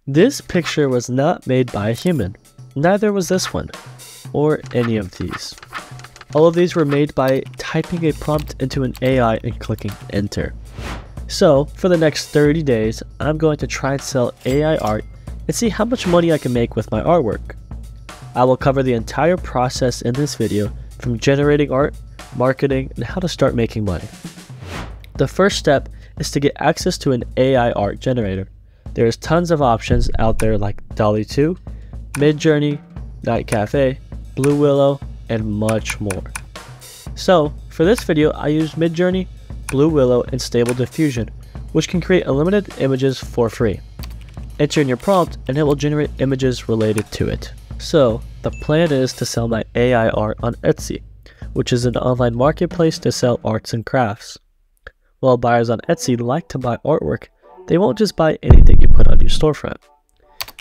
This picture was not made by a human. Neither was this one, or any of these. All of these were made by typing a prompt into an AI and clicking enter. So, for the next 30 days, I'm going to try and sell AI art and see how much money I can make with my artwork. I will cover the entire process in this video, from generating art, marketing, and how to start making money. The first step is to get access to an AI art generator. There's tons of options out there like DALL-E 2, Midjourney, Night Cafe, Blue Willow, and much more. So, for this video, I used Midjourney, Blue Willow, and Stable Diffusion, which can create unlimited images for free. Enter in your prompt and it will generate images related to it. So, the plan is to sell my AI art on Etsy, which is an online marketplace to sell arts and crafts. While buyers on Etsy like to buy artwork, they won't just buy anything you put on your storefront.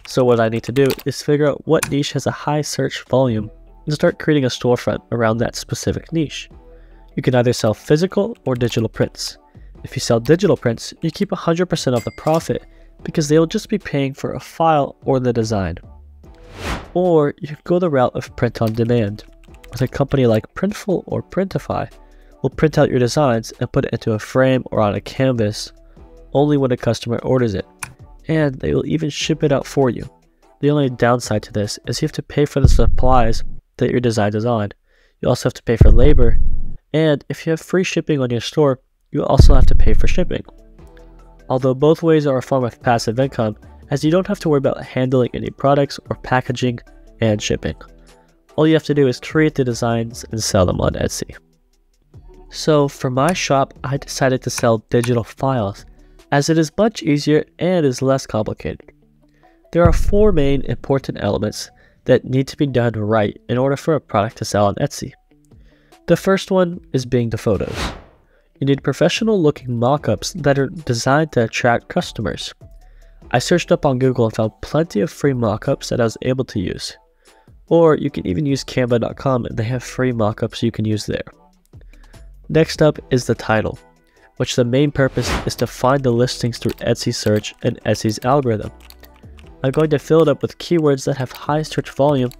So what I need to do is figure out what niche has a high search volume and start creating a storefront around that specific niche. You can either sell physical or digital prints. If you sell digital prints, you keep 100% of the profit because they will just be paying for a file or the design. Or you can go the route of print on demand, with a company like Printful or Printify will print out your designs and put it into a frame or on a canvas only when a customer orders it, and they will even ship it out for you. The only downside to this is you have to pay for the supplies that your design is on. You also have to pay for labor, and if you have free shipping on your store, you also have to pay for shipping. Although both ways are a form of passive income, as you don't have to worry about handling any products or packaging and shipping. All you have to do is create the designs and sell them on Etsy. So for my shop, I decided to sell digital files, as it is much easier and is less complicated. There are 4 main important elements that need to be done right in order for a product to sell on Etsy. The first one is being the photos. You need professional looking mock-ups that are designed to attract customers. I searched up on Google and found plenty of free mock-ups that I was able to use. Or you can even use Canva.com and they have free mock-ups you can use there. Next up is the title, which the main purpose is to find the listings through Etsy search and Etsy's algorithm. I'm going to fill it up with keywords that have high search volume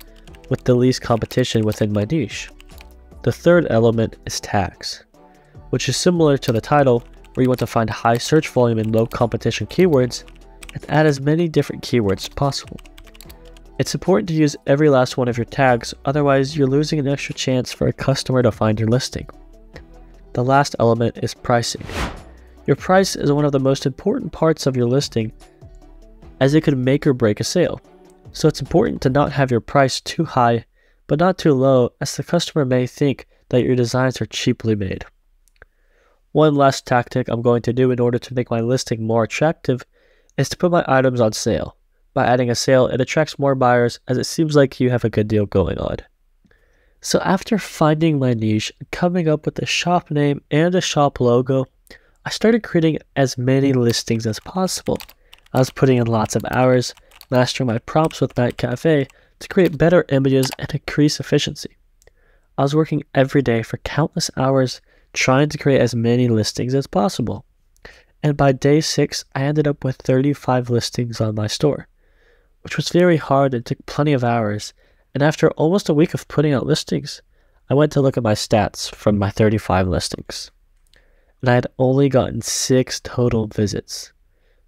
with the least competition within my niche. The third element is tags, which is similar to the title, where you want to find high search volume and low competition keywords and add as many different keywords as possible. It's important to use every last one of your tags, otherwise you're losing an extra chance for a customer to find your listing. The last element is pricing. Your price is one of the most important parts of your listing, as it could make or break a sale. So it's important to not have your price too high, but not too low, as the customer may think that your designs are cheaply made. One last tactic I'm going to do in order to make my listing more attractive is to put my items on sale. By adding a sale, it attracts more buyers, as it seems like you have a good deal going on. So after finding my niche and coming up with a shop name and a shop logo, I started creating as many listings as possible. I was putting in lots of hours, mastering my prompts with Night Cafe to create better images and increase efficiency. I was working every day for countless hours trying to create as many listings as possible. And by day 6, I ended up with 35 listings on my store, which was very hard and took plenty of hours. And after almost a week of putting out listings, I went to look at my stats from my 35 listings. And I had only gotten 6 total visits,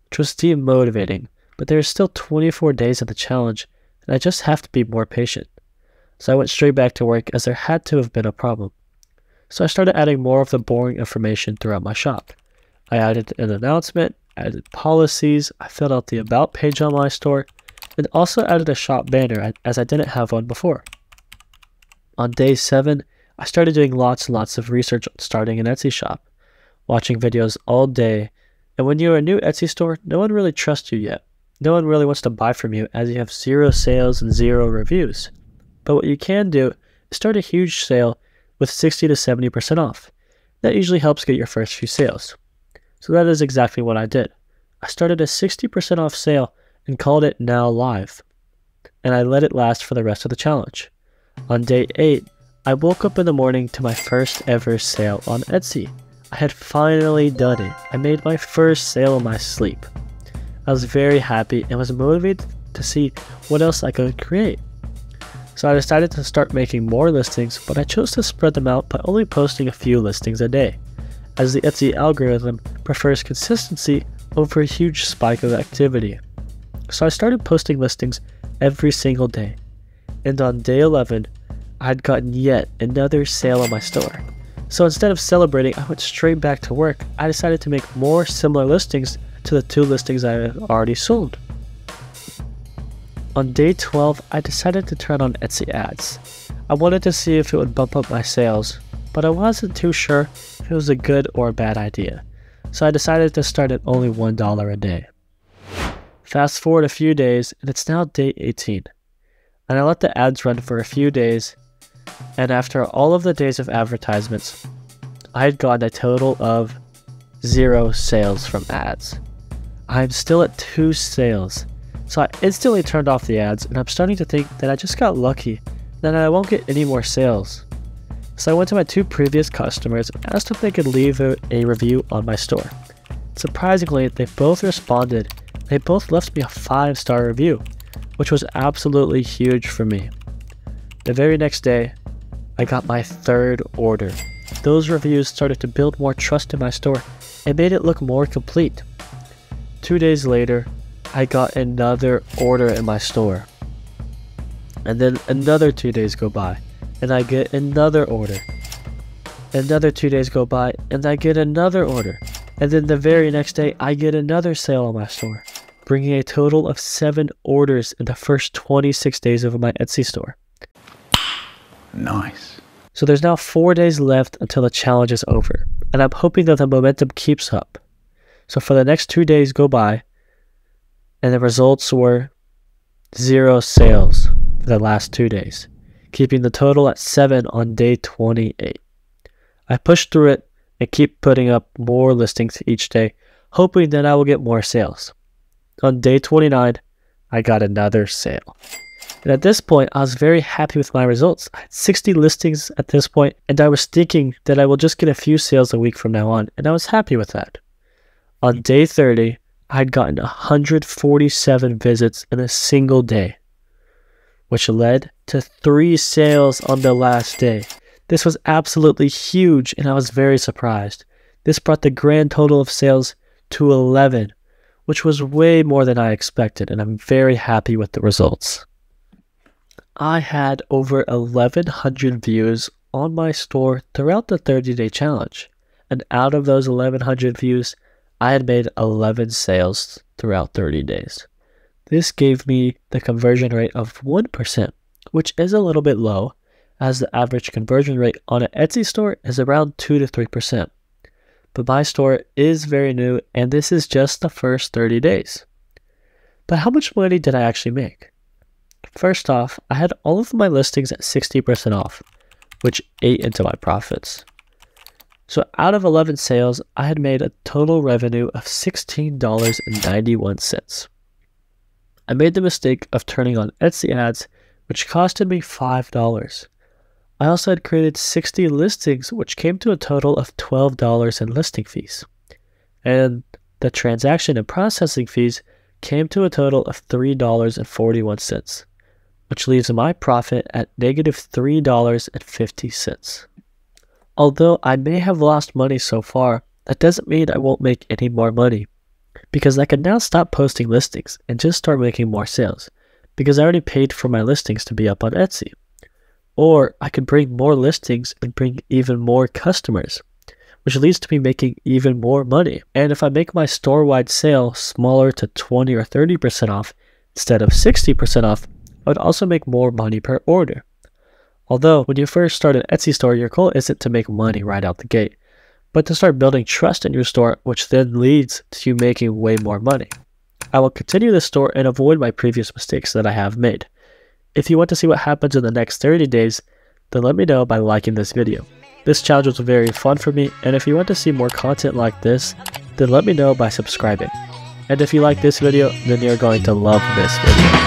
which was demotivating, but there are still 24 days of the challenge, and I just have to be more patient. So I went straight back to work, as there had to have been a problem. So I started adding more of the boring information throughout my shop. I added an announcement, added policies, I filled out the about page on my store, and also added a shop banner, as I didn't have one before. On day 7, I started doing lots and lots of research on starting an Etsy shop, watching videos all day, and when you're a new Etsy store, no one really trusts you yet. No one really wants to buy from you, as you have 0 sales and 0 reviews. But what you can do is start a huge sale with 60 to 70% off. That usually helps get your first few sales. So that is exactly what I did. I started a 60% off sale and called it Now Live, and I let it last for the rest of the challenge. On day 8, I woke up in the morning to my first ever sale on Etsy. I had finally done it. I made my first sale in my sleep. I was very happy and was motivated to see what else I could create. So I decided to start making more listings, but I chose to spread them out by only posting a few listings a day, as the Etsy algorithm prefers consistency over a huge spike of activity. So I started posting listings every single day, and on day 11, I had gotten yet another sale on my store. So instead of celebrating, I went straight back to work. I decided to make more similar listings to the 2 listings I had already sold. On day 12, I decided to turn on Etsy ads. I wanted to see if it would bump up my sales, but I wasn't too sure if it was a good or a bad idea. So I decided to start at only $1 a day. Fast forward a few days, and it's now day 18. And I let the ads run for a few days, and after all of the days of advertisements, I had gotten a total of 0 sales from ads. I'm still at 2 sales. So I instantly turned off the ads, and I'm starting to think that I just got lucky, that I won't get any more sales. So I went to my 2 previous customers and asked if they could leave a review on my store. Surprisingly, they both responded. They both left me a 5-star review, which was absolutely huge for me. The very next day, I got my 3rd order. Those reviews started to build more trust in my store and made it look more complete. 2 days later, I got another order in my store. And then another 2 days go by, and I get another order. Another 2 days go by, and I get another order. And then the very next day, I get another sale on my store, bringing a total of 7 orders in the first 26 days of my Etsy store. Nice. So there's now 4 days left until the challenge is over, and I'm hoping that the momentum keeps up. So for the next 2 days go by, and the results were 0 sales for the last 2 days, keeping the total at 7 on day 28. I push through it and keep putting up more listings each day, hoping that I will get more sales. On day 29, I got another sale. And at this point, I was very happy with my results. I had 60 listings at this point, and I was thinking that I will just get a few sales a week from now on, and I was happy with that. On day 30, I had gotten 147 visits in a single day, which led to 3 sales on the last day. This was absolutely huge, and I was very surprised. This brought the grand total of sales to 11, which was way more than I expected, and I'm very happy with the results. I had over 1,100 views on my store throughout the 30-day challenge, and out of those 1,100 views, I had made 11 sales throughout 30 days. This gave me the conversion rate of 1%, which is a little bit low, as the average conversion rate on an Etsy store is around 2 to 3%. But my store is very new, and this is just the first 30 days. But how much money did I actually make? First off, I had all of my listings at 60% off, which ate into my profits. So out of 11 sales, I had made a total revenue of $16.91. I made the mistake of turning on Etsy ads, which costed me $5. I also had created 60 listings, which came to a total of $12 in listing fees. And the transaction and processing fees came to a total of $3.41, which leaves my profit at negative $3.50. Although I may have lost money so far, that doesn't mean I won't make any more money, because I can now stop posting listings and just start making more sales, because I already paid for my listings to be up on Etsy. Or I could bring more listings and bring even more customers, which leads to me making even more money. And if I make my store-wide sale smaller to 20 or 30% off instead of 60% off, I would also make more money per order. Although, when you first start an Etsy store, your goal isn't to make money right out the gate, but to start building trust in your store, which then leads to you making way more money. I will continue this store and avoid my previous mistakes that I have made. If you want to see what happens in the next 30 days, then let me know by liking this video. This challenge was very fun for me, and if you want to see more content like this, then let me know by subscribing. And if you like this video, then you're going to love this video.